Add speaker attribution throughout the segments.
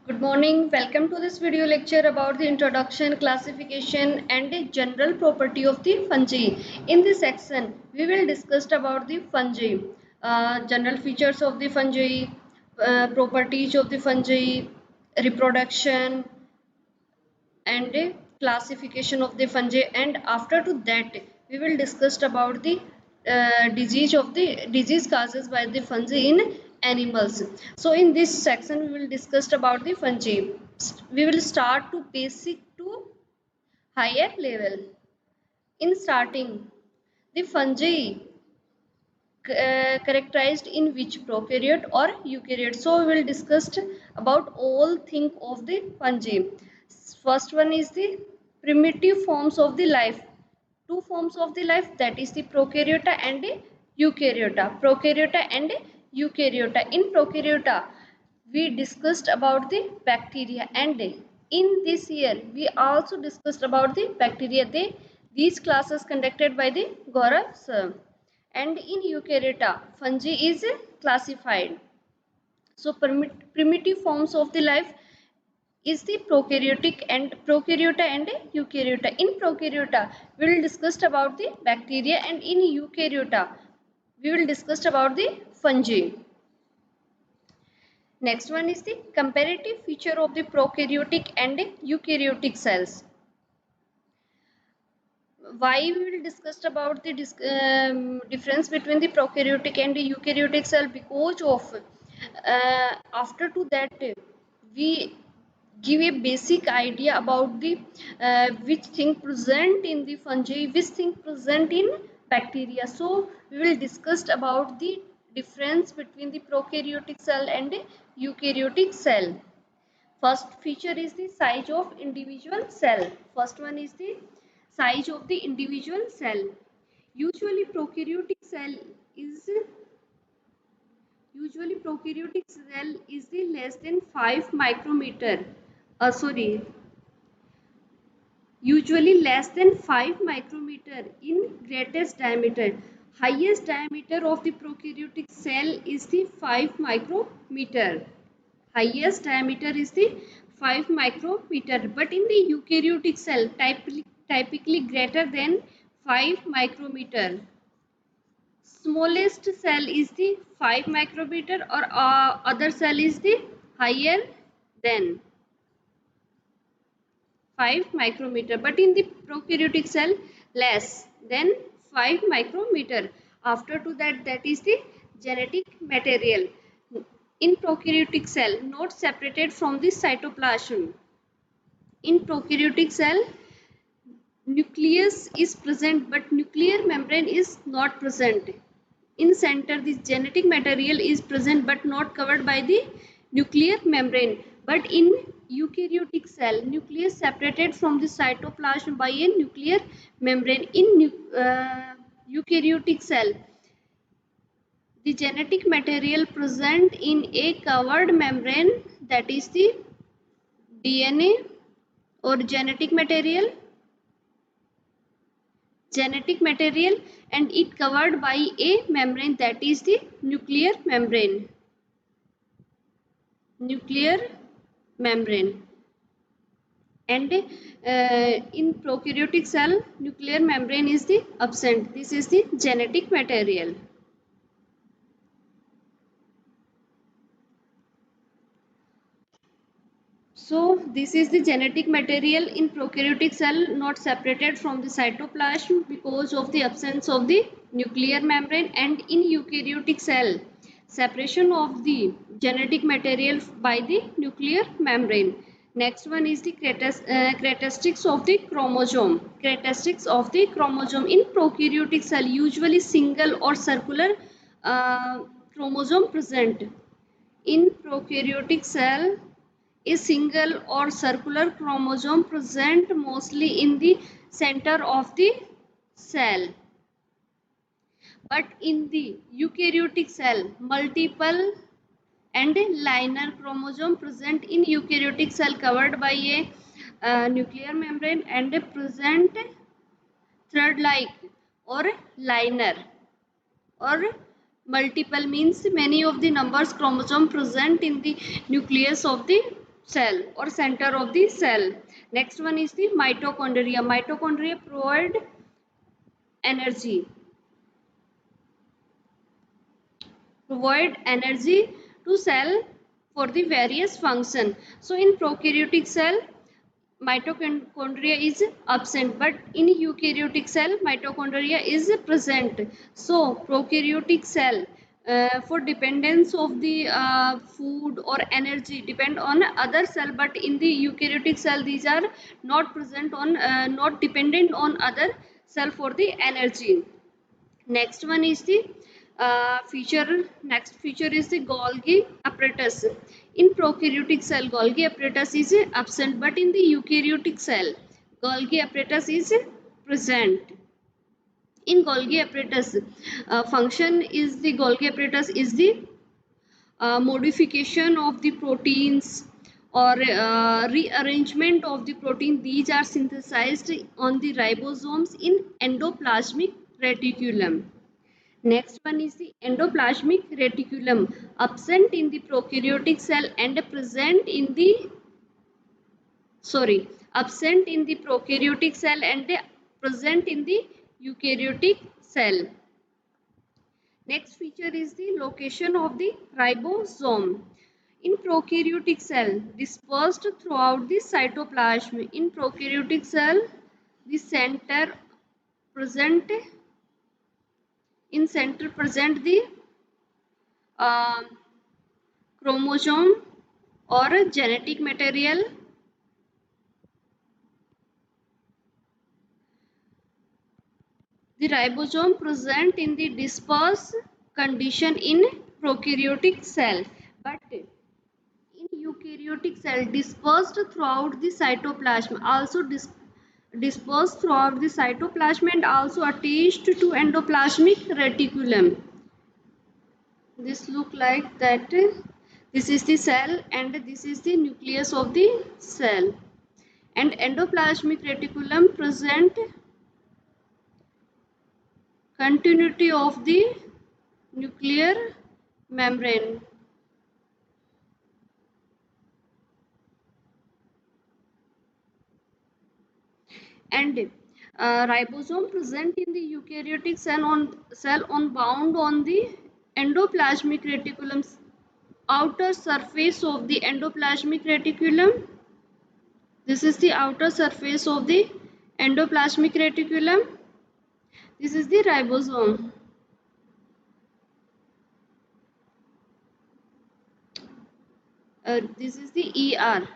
Speaker 1: Good morning. Welcome to this video lecture about the introduction, classification and the general property of the fungi. In this section, we will discuss about the fungi, general features of the fungi, properties of the fungi, reproduction and classification of the fungi, and after to that we will discuss about the disease causes by the fungi in animals. So in this section we will discuss about the fungi. We will start to basic to higher level. In starting, the fungi characterized in which prokaryote or eukaryote. So we will discuss about all thing of the fungi. First one is the primitive forms of the life. Two forms of the life, that is the prokaryota and eukaryota. Prokaryota and eukaryota. In prokaryota we discussed about the bacteria, and in this year we also discussed about the bacteria. These classes conducted by the Gaurav sir. And in eukaryota fungi is classified. So primitive forms of the life is the prokaryota and eukaryota. In prokaryota we will discuss about the bacteria, and in eukaryota we will discuss about the fungi. Next one is the comparative feature of the prokaryotic and eukaryotic cells. Why we will discuss about the difference between the prokaryotic and the eukaryotic cell? Because of after to that we give a basic idea about the which thing present in the fungi, which thing present in bacteria. So we will discuss about the difference between the prokaryotic cell and the eukaryotic cell. First feature is the size of individual cell. First one is the size of the individual cell. Usually prokaryotic cell is the less than 5 micrometer. Sorry, usually less than 5 micrometer in greatest diameter. Highest diameter of the prokaryotic cell is the 5 micrometer. Highest diameter is the 5 micrometer, but in the eukaryotic cell typically greater than 5 micrometer. Smallest cell is the 5 micrometer, or other cell is the higher than 5 micrometer, but in the prokaryotic cell less than 5 micrometer. After to that is the genetic material. In prokaryotic cell not separated from the cytoplasm. In prokaryotic cell nucleus is present but nuclear membrane is not present. In center the genetic material is present but not covered by the nuclear membrane. But in eukaryotic cell nucleus separated from the cytoplasm by a nuclear membrane. In eukaryotic cell the genetic material present in a covered membrane, that is the DNA or genetic material, and it covered by a membrane, that is the nuclear membrane. And in prokaryotic cell nuclear membrane is the absent. This is the genetic material. So this is the genetic material in prokaryotic cell not separated from the cytoplasm because of the absence of the nuclear membrane. And in eukaryotic cell separation of the genetic material by the nuclear membrane. Next one is the characteristics of the chromosome. Characteristics of the chromosome in prokaryotic cell usually single or circular chromosome present. In prokaryotic cell a single or circular chromosome present mostly in the center of the cell. But in the eukaryotic cell, multiple and linear chromosome present in eukaryotic cell covered by a nuclear membrane and present thread-like or linear, or multiple means many of the numbers chromosome present in the nucleus of the cell or center of the cell. Next one is the mitochondria. Mitochondria energy provide energy to cell for the various function. So in prokaryotic cell mitochondria is absent, but in eukaryotic cell mitochondria is present. So prokaryotic cell for dependence of the food or energy depend on other cell, but in the eukaryotic cell these are not present on not dependent on other cell for the energy. Next one is the next feature is the Golgi apparatus. In prokaryotic cell, Golgi apparatus is absent, but in the eukaryotic cell, Golgi apparatus is present. In Golgi apparatus, function is the Golgi apparatus is the modification of the proteins or rearrangement of the protein. These are synthesized on the ribosomes in endoplasmic reticulum. Next one is the endoplasmic reticulum, absent in the prokaryotic cell and present in the absent in the prokaryotic cell and present in the eukaryotic cell. Next feature is the location of the ribosome. In prokaryotic cell, dispersed throughout the cytoplasm. In prokaryotic cell, the center present the um, chromosome or genetic material. The ribosome present in the dispersed condition in prokaryotic cell, but in eukaryotic cell dispersed throughout the cytoplasm, also dispersed throughout the cytoplasm and also attached to endoplasmic reticulum. This look like that. This is the cell and this is the nucleus of the cell, and endoplasmic reticulum present continuity of the nuclear membrane. And ribosome present in the eukaryotic cell on bound on the endoplasmic reticulum, outer surface of the endoplasmic reticulum. This is the outer surface of the endoplasmic reticulum. This is the ribosome. This is the ER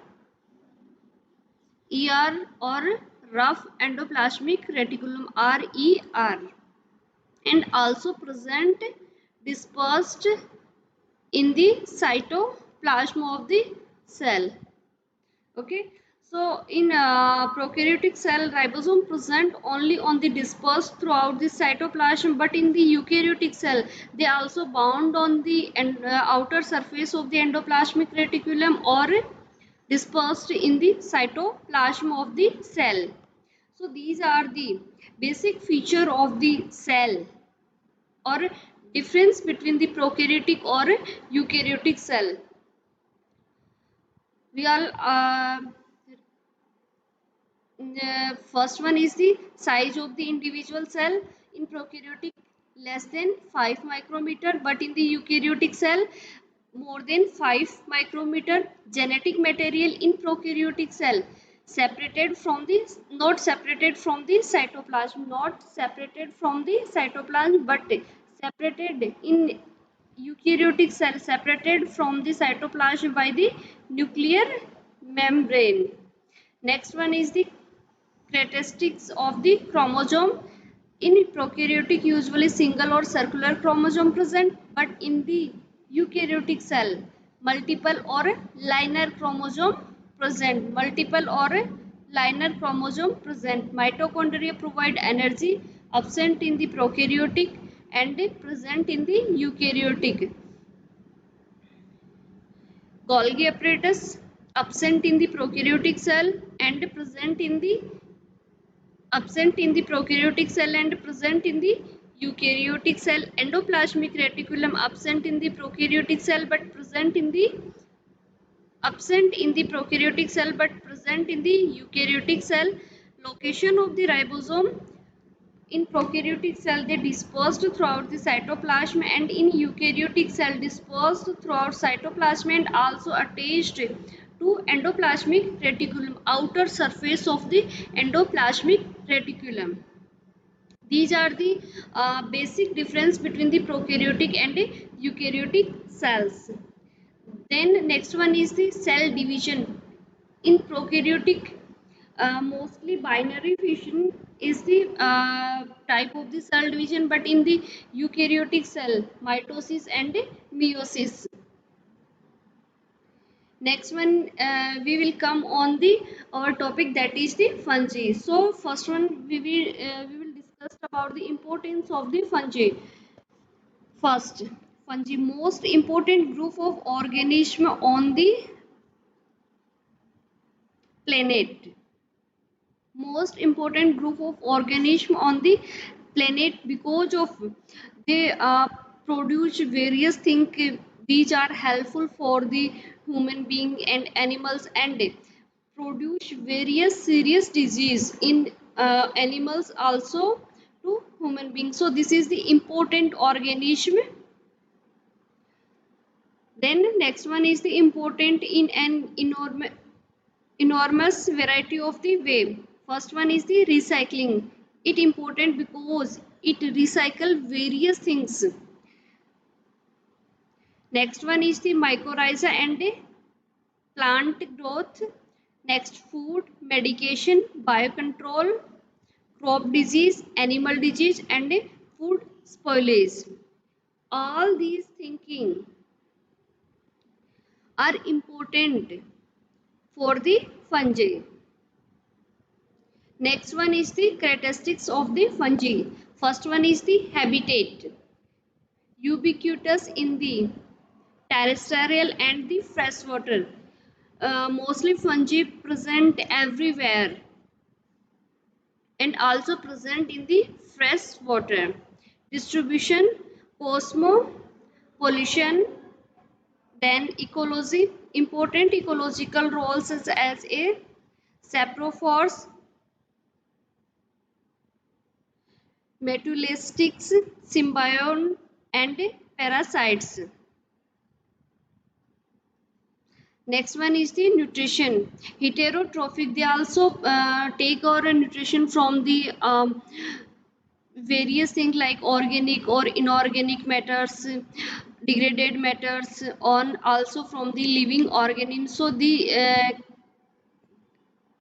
Speaker 1: or rough endoplasmic reticulum, RER, and also present dispersed in the cytoplasm of the cell. Okay, so in prokaryotic cell, ribosome present only on the dispersed throughout the cytoplasm, but in the eukaryotic cell they also bound on the outer surface of the endoplasmic reticulum or dispersed in the cytoplasm of the cell. So these are the basic feature of the cell or difference between the prokaryotic or eukaryotic cell. We all first one is the size of the individual cell. In prokaryotic less than 5 micrometer, but in the eukaryotic cell more than 5 micrometer. Genetic material in prokaryotic cell separated from the not separated from the cytoplasm, not separated from the cytoplasm, but separated in eukaryotic cell, separated from the cytoplasm by the nuclear membrane. Next one is the characteristics of the chromosome. In prokaryotic usually single or circular chromosome present, but in the eukaryotic cell multiple or linear chromosome present, multiple or linear chromosome present. Mitochondria provide energy, absent in the prokaryotic and present in the eukaryotic. Golgi apparatus absent in the prokaryotic cell and present in the prokaryotic cell and present in the eukaryotic cell. Endoplasmic reticulum absent in the prokaryotic cell but present in the absent in the prokaryotic cell but present in the eukaryotic cell. Location of the ribosome: in prokaryotic cell they dispersed throughout the cytoplasm, and in eukaryotic cell dispersed throughout cytoplasm and also attached to endoplasmic reticulum, outer surface of the endoplasmic reticulum. These are the basic difference between the prokaryotic and eukaryotic cells. Then next one is the cell division. In prokaryotic, mostly binary fission is the type of the cell division, but in the eukaryotic cell, mitosis and meiosis. Next one, we will come on the our topic, that is the fungi. So first one we will discuss about the importance of the fungi. First, fungi, most important group of organism on the planet. Most important group of organism on the planet because of they produce various things. These are helpful for the human being and animals, and produce various serious disease in animals also to human beings. So this is the important organism. Then next one is the important in an enormous variety of the way. First one is the recycling. It important because it recycle various things. Next one is the mycorrhiza and plant growth. Next, food, medication, biocontrol, crop disease, animal disease, and food spoilage. All these thinking are important for the fungi. Next one is the characteristics of the fungi. First one is the habitat. Ubiquitous in the terrestrial and the freshwater. Mostly fungi present everywhere and also present in the fresh water. Distribution, cosmopolitan, then ecology, important ecological roles as a saprophores, metulistics, symbiont, and parasites. Next one is the nutrition. Heterotrophic, they also take our nutrition from the various things like organic or inorganic matters, degraded matters, on also from the living organisms. So the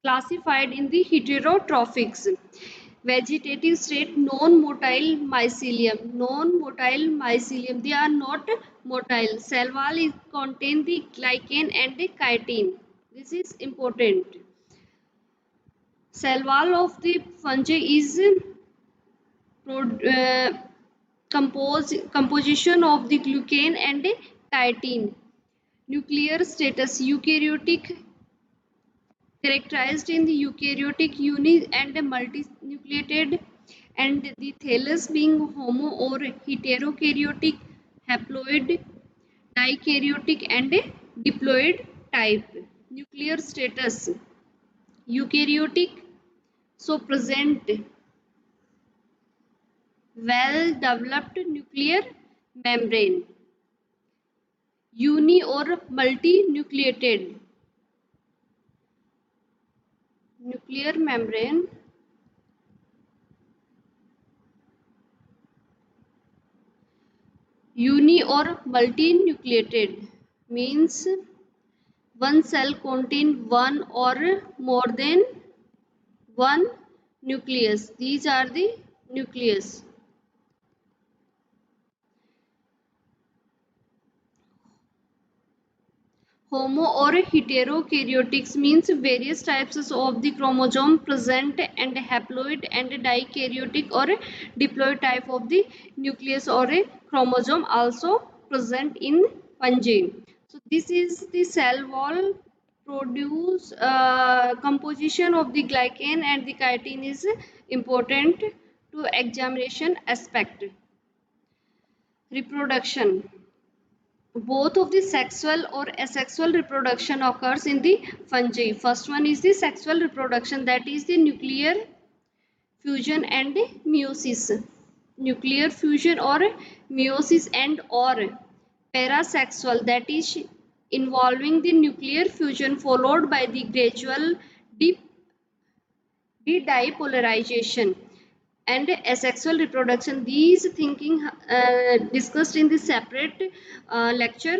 Speaker 1: classified in the heterotrophics. Vegetative state, non-motile mycelium. Non-motile mycelium, they are not motile. Cell wall is contain the glycan and the chitin. This is important. Cell wall of the fungi is uh, composition of the glucan and chitin. Nuclear status, eukaryotic, characterized in the eukaryotic uni and multinucleated, and the thallus being homo or heterokaryotic, haploid, dikaryotic, and diploid type. Nuclear status, eukaryotic, so present well developed nuclear membrane. Uni or multinucleated, nuclear membrane. Uni or multinucleated means one cell contain one or more than one nucleus. These are the nucleus. Homo or heterokaryotics means various types of the chromosome present, and haploid and dikaryotic or diploid type of the nucleus or a chromosome also present in fungi. So this is the cell wall produce composition of the glycan and the chitin is important to examination aspect. Reproduction. both of the sexual or asexual reproduction occurs in the fungi. First one is the sexual reproduction, that is the nuclear fusion and meiosis. Nuclear fusion or meiosis and or parasexual, that is involving the nuclear fusion followed by the gradual dipolarization. And asexual reproduction, these thinking discussed in the separate lecture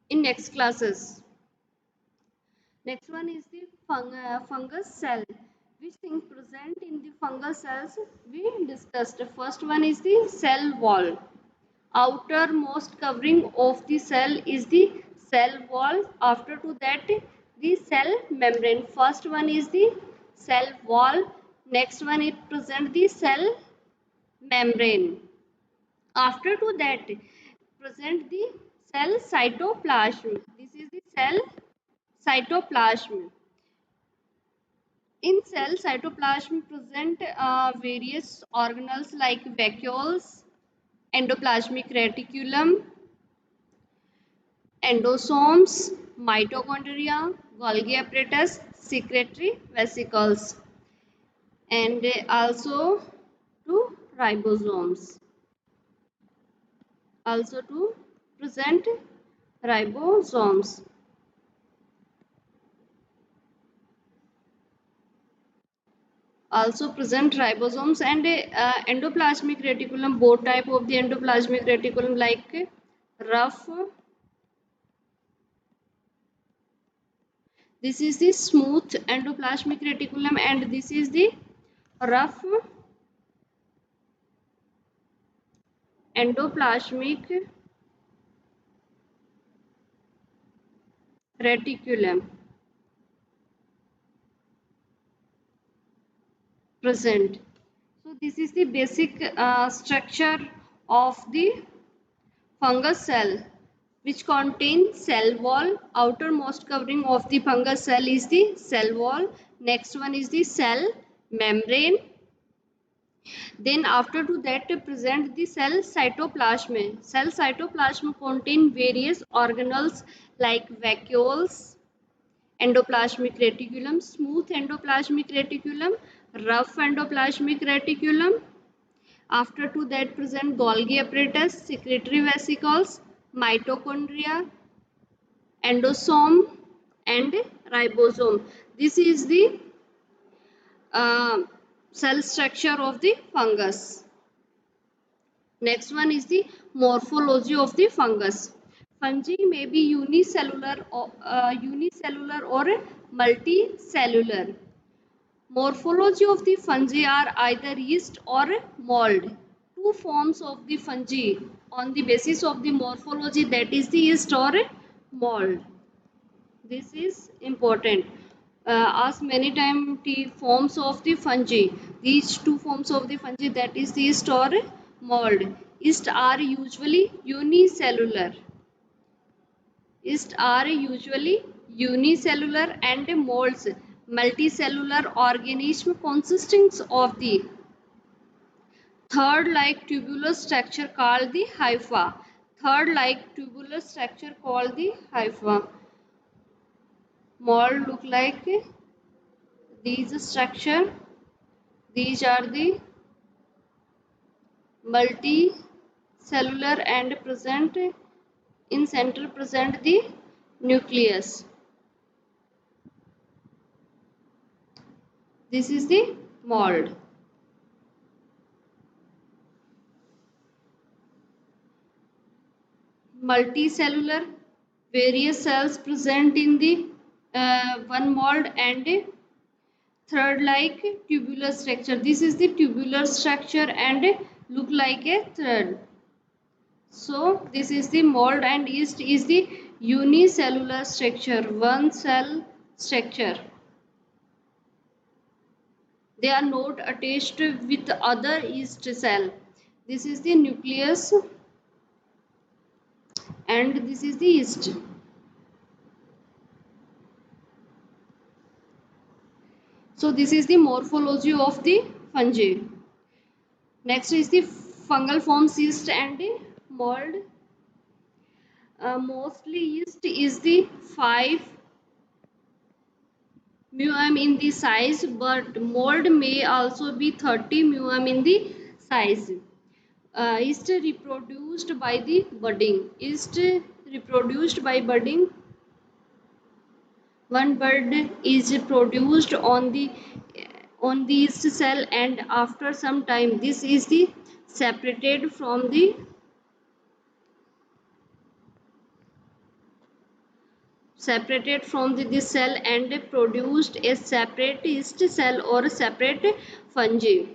Speaker 1: in next classes. Next one is the fungus cell. Which thing present in the fungal cells we discussed. First one is the cell wall. Outermost covering of the cell is the cell wall. After to that, the cell membrane. First one is the cell wall. Next one it present the cell membrane. After to that, present the cell cytoplasm. This is the cell cytoplasm. In cell cytoplasm present various organelles like vacuoles, endoplasmic reticulum, endosomes, mitochondria, Golgi apparatus, secretory vesicles, and also to ribosomes. Also to present ribosomes. Also present ribosomes and endoplasmic reticulum, both type of the endoplasmic reticulum like rough. This is the smooth endoplasmic reticulum and this is the rough endoplasmic reticulum present. So this is the basic structure of the fungus cell, which contains cell wall. Outermost covering of the fungus cell is the cell wall. Next one is the cell membrane. Then after to that present the cell cytoplasm. Cell cytoplasm contain various organelles like vacuoles, endoplasmic reticulum, smooth endoplasmic reticulum, rough endoplasmic reticulum. After to that present Golgi apparatus, secretory vesicles, mitochondria, endosome and ribosome. This is the uh, cell structure of the fungus. Next one is the morphology of the fungus. Fungi may be unicellular or multicellular. Morphology of the fungi are either yeast or mold. Two forms of the fungi on the basis of the morphology, that is the yeast or mold. This is important. Asked many times the forms of the fungi. These two forms of the fungi, that is the yeast or mold. Yeast are usually unicellular. Yeast are usually unicellular and molds multicellular organism consisting of the third-like tubular structure called the hypha. Third-like tubular structure called the hypha. Mold look like these structure. These are the multicellular and present in center present the nucleus. This is the mold. Multicellular, various cells present in the one mold and third like tubular structure. This is the tubular structure and look like a thread. So this is the mold and yeast is the unicellular structure, one cell structure. They are not attached with other yeast cell. This is the nucleus and this is the yeast. So this is the morphology of the fungi. Next is the fungal forms yeast and mold. Mostly yeast is the 5 μm in the size, but mold may also be 30 μm in the size. Yeast reproduced by the budding. Yeast reproduced by budding. One bud is produced on the yeast cell, and after some time this is the separated from this cell and produced a separate yeast cell or a separate fungi.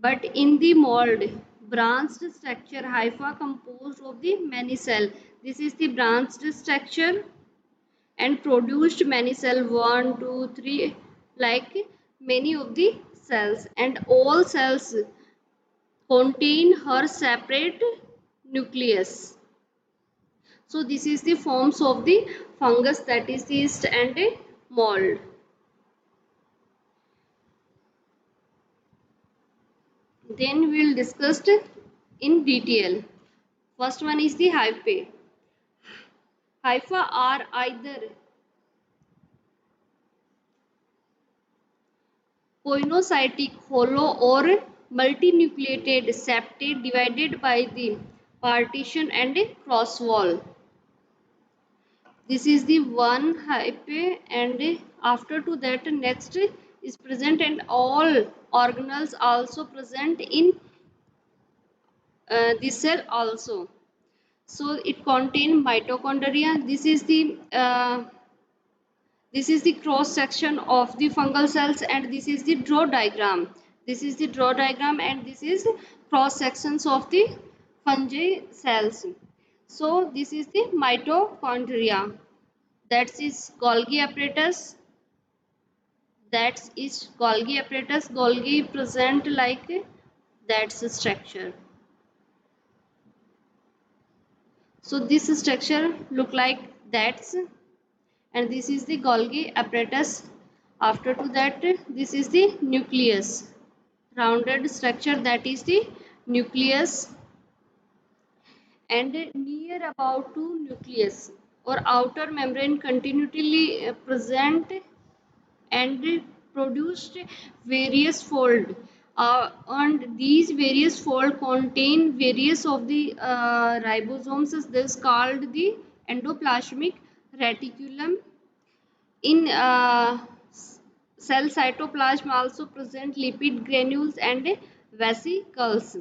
Speaker 1: But in the mold, branched structure hypha composed of the many cell. This is the branched structure and produced many cell 1, 2, 3, like many of the cells, and all cells contain her separate nucleus. So this is the forms of the fungus, that is yeast and a mold. Then we will discuss in detail. First one is the hyphae. Hypha are either coinocytic, hollow, or multinucleated septate divided by the partition and a cross wall. This is the one hyphae, and after to that next is present, and all organelles also present in the cell also. So it contains mitochondria. This is the cross section of the fungal cells, and this is the draw diagram. This is the draw diagram, and this is cross sections of the fungi cells. So this is the mitochondria. That is Golgi apparatus. That is Golgi apparatus. Golgi present like that's structure. So this structure look like that, and this is the Golgi apparatus. After to that, this is the nucleus, rounded structure, that is the nucleus, and near about to nucleus or outer membrane continually present and produced various fold, and these various fold contain various of the ribosomes. This is called the endoplasmic reticulum. In cell cytoplasm also present lipid granules and vesicles.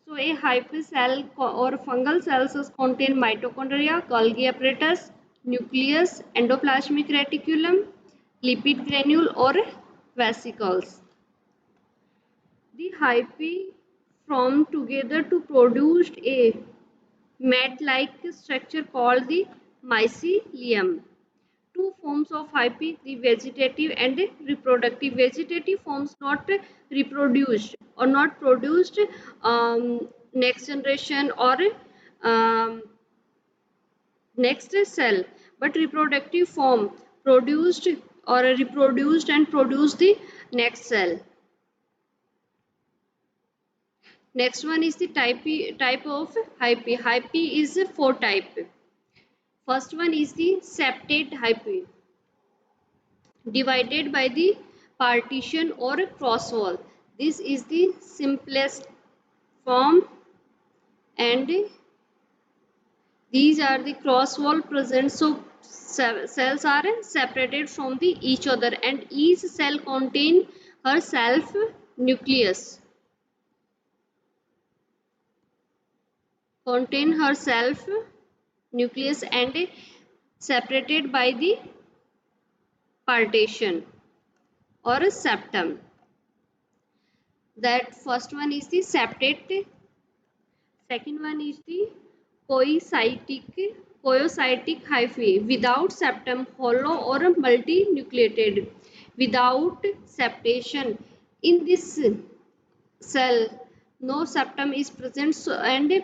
Speaker 1: So a hypocell or fungal cells contain mitochondria, Golgi apparatus, nucleus, endoplasmic reticulum, lipid granule or vesicles. The hyphae form together to produce a mat-like structure called the mycelium. Two forms of hyphae, the vegetative and reproductive. Vegetative forms not reproduced or not produced next generation or um, next cell, but reproductive form produced or reproduced and produced the next cell. Next one is the type of hyphae. Hyphae is four type. First one is the septate hyphae, divided by the partition or cross wall. This is the simplest form, and these are the cross wall present. So cells are separated from the each other, and each cell contain herself nucleus. Contain herself nucleus and separated by the partition or a septum. That first one is the septate, second one is the coiocytic hyphae, without septum, hollow or multinucleated, without septation. In this cell no septum is present, so, and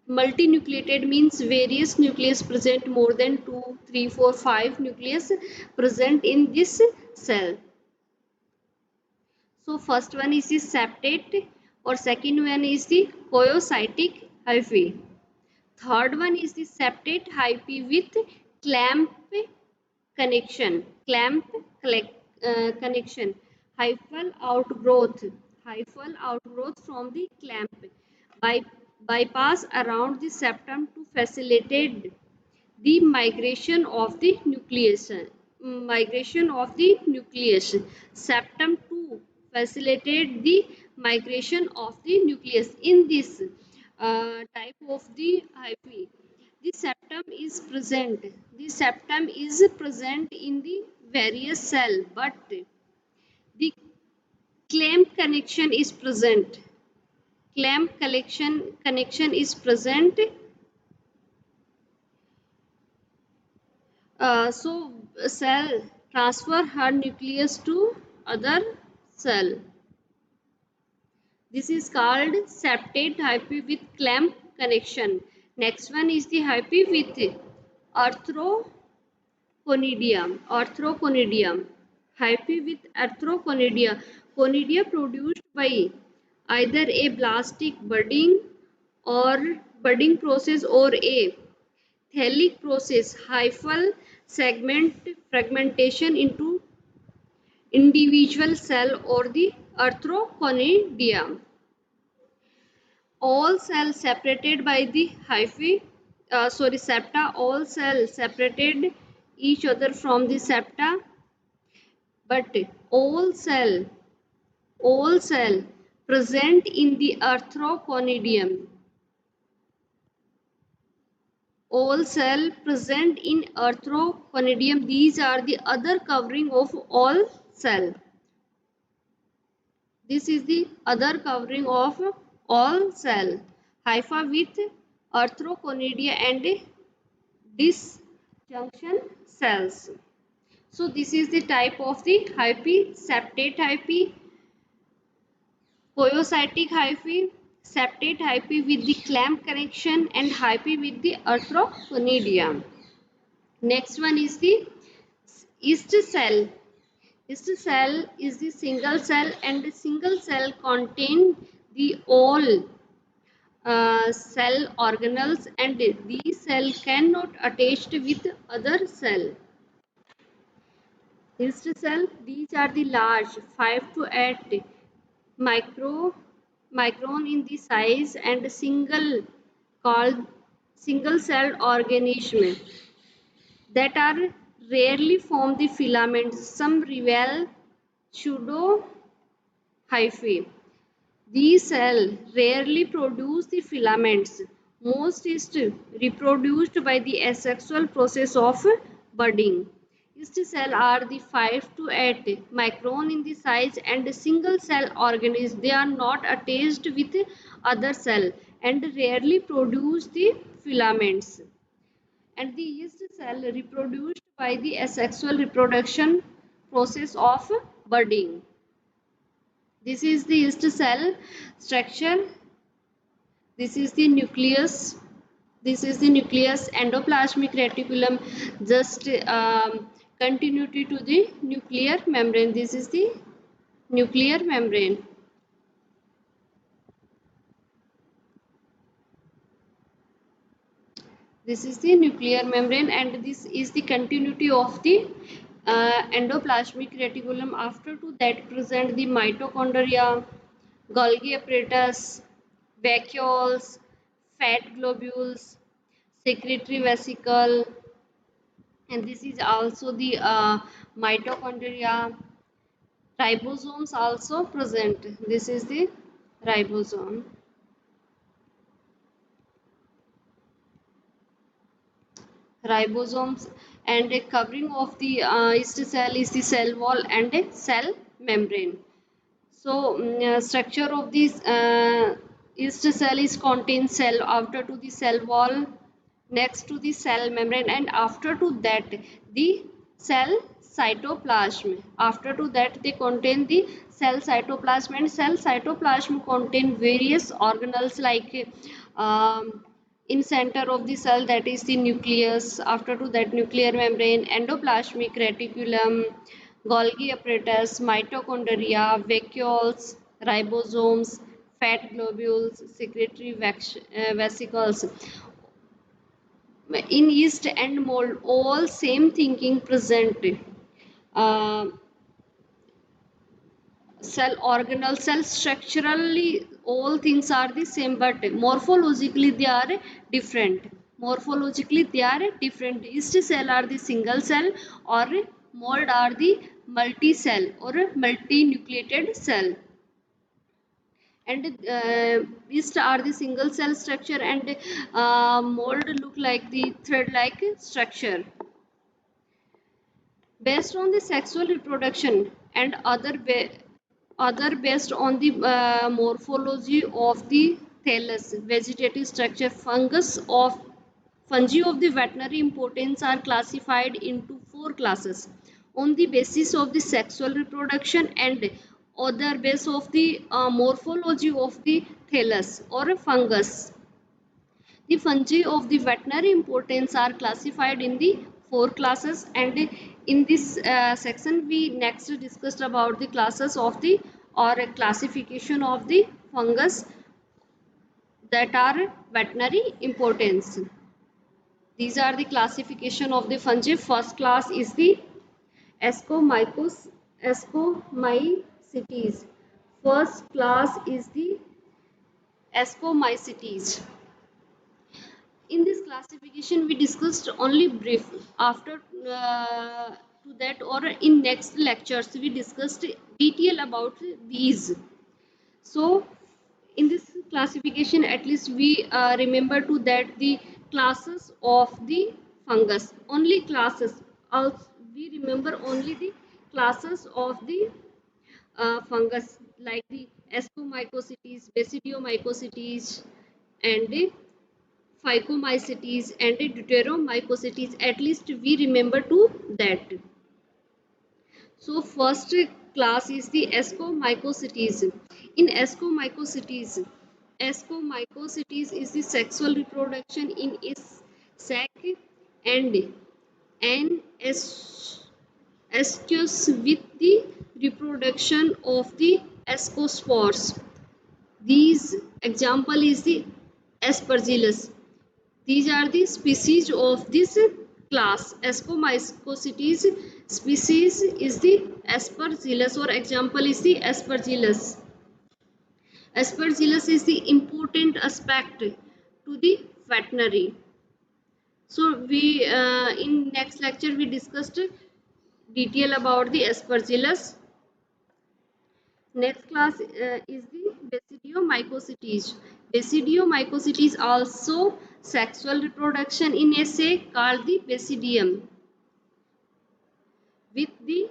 Speaker 1: multinucleated means various nucleus present, more than 2, 3, 4, 5 nucleus present in this cell. So first one is the septate or second one is the coiocytic hyphae. Third one is the septate hyphae with clamp clamp connection, hyphal outgrowth from the clamp, by bypass around the septum to facilitate the migration of the nucleus. Septum to facilitate the migration of the nucleus. In this type of the hyphae, the septum is present in the various cell, but the clamp connection is present. So cell transfer her nucleus to other cell. This is called septate hyphae with clamp connection. Next one is the hyphae with arthroconidium. Hyphae with arthroconidia. Conidia produced by either a blastic budding process or a thallic process, hyphal segment fragmentation into individual cell or the arthroconidia. All cells separated by the septa, all cells separated each other from the septa, but all cell present in the arthroconidium, all cell present in arthroconidium, these are the other covering of all cell. This is the other covering of all cell. Hypha with arthroconidia and disjunction cells. So this is the type of the hyphae: septate hyphae, poiocytic hyphae, septate hyphae with the clamp connection, and hyphae with the arthroconidia. Next one is the yeast cell. Yeast cell is the single cell, and the single cell contain the all cell organelles, and these cell cannot attached with other cell. Yeast cell, these are the large 5 to 8 micro micron in the size and called single cell organism that are rarely form the filaments. Some reveal pseudo hyphae. These cells rarely produce the filaments. Most is reproduced by the asexual process of budding. Yeast cells are the 5 to 8 micron in the size and single cell organisms. They are not attached with other cell and rarely produce the filaments. And the yeast cell reproduced by the asexual reproduction process of budding. This is the yeast cell structure. This is the nucleus. This is the nucleus, endoplasmic reticulum, just continuity to the nuclear membrane. This is the nuclear membrane. This is the nuclear membrane, and this is the continuity of the endoplasmic reticulum. After to that present the mitochondria, Golgi apparatus, vacuoles, fat globules, secretory vesicle, and this is also the mitochondria. Ribosomes also present. This is the ribosome. Ribosomes, and a covering of the yeast cell is the cell wall and a cell membrane. So structure of this yeast cell is contains cell outer to the cell wall, next to the cell membrane, and after to that the cell cytoplasm. After to that they contain the cell cytoplasm, and cell cytoplasm contain various organelles like in center of the cell, that is the nucleus. After to that nuclear membrane, endoplasmic reticulum, Golgi apparatus, mitochondria, vacuoles, ribosomes, fat globules, secretory vesicles. in yeast and mold, all same thinking present. Uh, Cell organelle, cell structurally, all things are the same, but morphologically they are different. Morphologically they are different. Yeast cell are the single cell, or mold are the multi cell or multinucleated cell. And yeast are the single cell structure, and mold look like the thread like structure. Based on the sexual reproduction and other based on the morphology of the thallus, vegetative structure, fungi of the veterinary importance are classified into four classes on the basis of the sexual reproduction and other base of the morphology of the thallus or a fungus. The fungi of the veterinary importance are classified in the four classes, and in this section we next discussed about the classes of the or a classification of the fungus that are veterinary importance. These are the classification of the fungi. First class is the Ascomycetes. First class is the Ascomycetes. In this classification we discussed only brief. After to that, or in next lectures we discussed detail about these. So in this classification at least we remember to that the classes of the fungus, only classes. Also we remember only the classes of the fungus, like the Ascomycetes, Basidiomycetes, and the Phycomycetes and Deuteromycetes. At least we remember to that. So first class is the Ascomycetes. In Ascomycetes is the sexual reproduction in its sac and an ascus with the reproduction of the ascospores. These example is the Aspergillus. These are the species of this class. Ascomycetes species is the Aspergillus, or example is the Aspergillus. Aspergillus is the important aspect to the veterinary. So we in next lecture we discussed detail about the Aspergillus. Next class is the Basidiomycetes. Basidiomycetes also sexual reproduction in a sac called the basidium, with the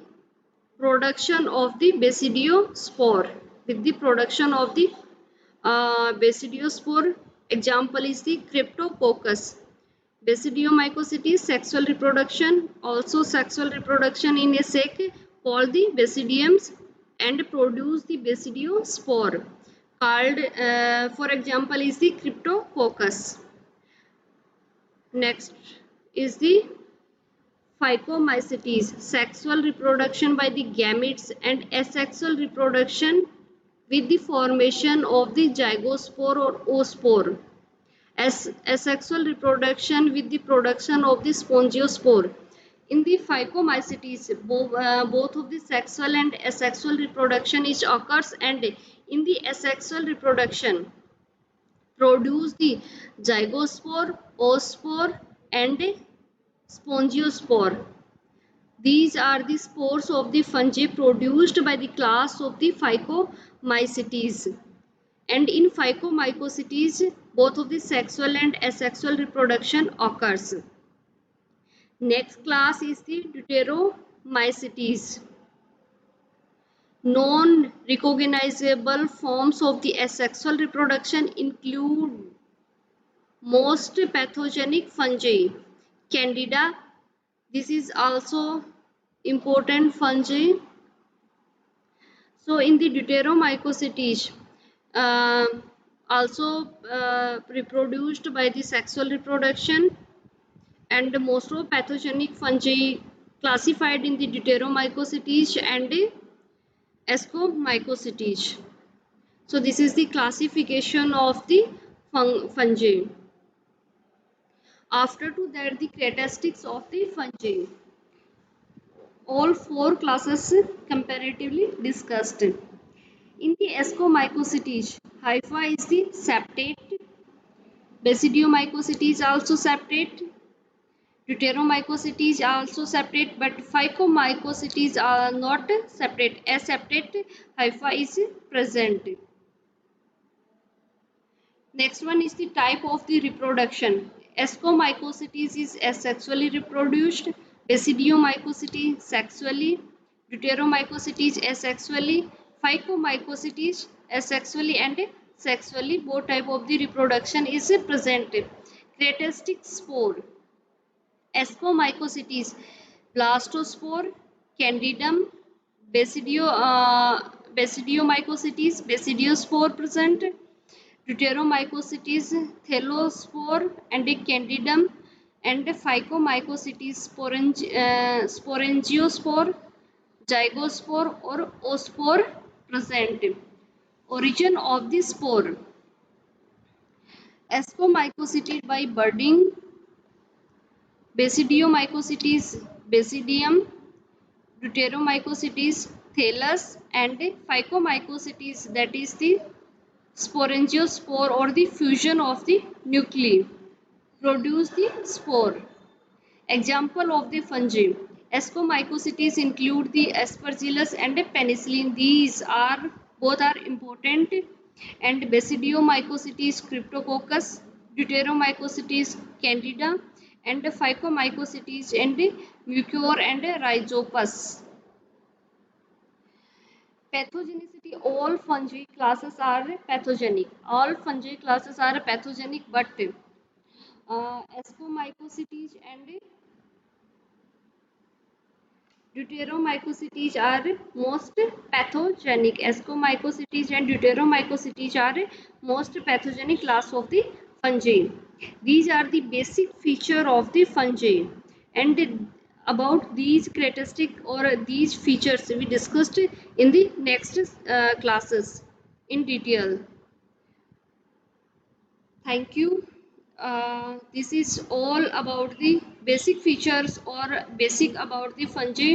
Speaker 1: production of the basidiospore. With the production of the basidiospore, example is the Cryptococcus. Basidiomycetes sexual reproduction, also sexual reproduction in a sac called the basidiums, and produce the basidiospore called for example is the Cryptococcus. Next is the Phycomycetes, sexual reproduction by the gametes and asexual reproduction with the formation of the zygospore or oospore. Asexual reproduction with the production of the spongiospore. In the Phycomycetes, both of the sexual and asexual reproduction is occurs, and in the asexual reproduction produce the zygospore, oospore, and spongiospore. These are the spores of the fungi produced by the class of the Phycomycetes. And in Phycomycetes, both of the sexual and asexual reproduction occurs. Next class is the Deuteromycetes. Non-recognizable forms of the asexual reproduction include most pathogenic fungi. Candida, this is also important fungi. So in the Deuteromycetes, uh, also reproduced by the sexual reproduction, and most of pathogenic fungi classified in the Deuteromycetes and Ascomycetes. So this is the classification of the fungi. After to that, the characteristics of the fungi. All four classes comparatively discussed. In the Ascomycosities, hypha is the septate, Basidiomycosities also separate, Deuteromycosities are also separate, but Phycomycosities are not separate. A separate hypha is present. Next one is the type of the reproduction. Ascomycosities is asexually reproduced, Basidiomycosities sexually, Deuteromycosities asexually, Phycomycosities asexually and sexually. Both type of the reproduction is present. Characteristic spore. Ascomycosities, blastospore, candidum, basidiomycosities, basidiospore present, deuteromycosities, thellospore and candidum, and phycomycosities, sporangiospore, zygospore or oospore present. Origin of the spore. Ascomycosities by budding, Basidiomycosities, Basidium, Deuteromycosities, Thallus, and Phycomycosities, that is the sporangiospore or the fusion of the nuclei, produce the spore. Example of the fungi. Ascomycosities include the Aspergillus and penicillin. These are both are important. And Basidiomycosities, Cryptococcus, Deuteromycosities, Candida, and Phycomycosities and Mucor and Rhizopus. Pathogenicity. All fungi classes are pathogenic. All fungi classes are pathogenic, but Ascomycosities and Deuteromycosities are most pathogenic. Ascomycosities and Deuteromycosities are most pathogenic class of the fungi. These are the basic feature of the fungi, and about these characteristic or these features we discussed in the next classes in detail. Thank you. This is all about the basic features or basic about the fungi.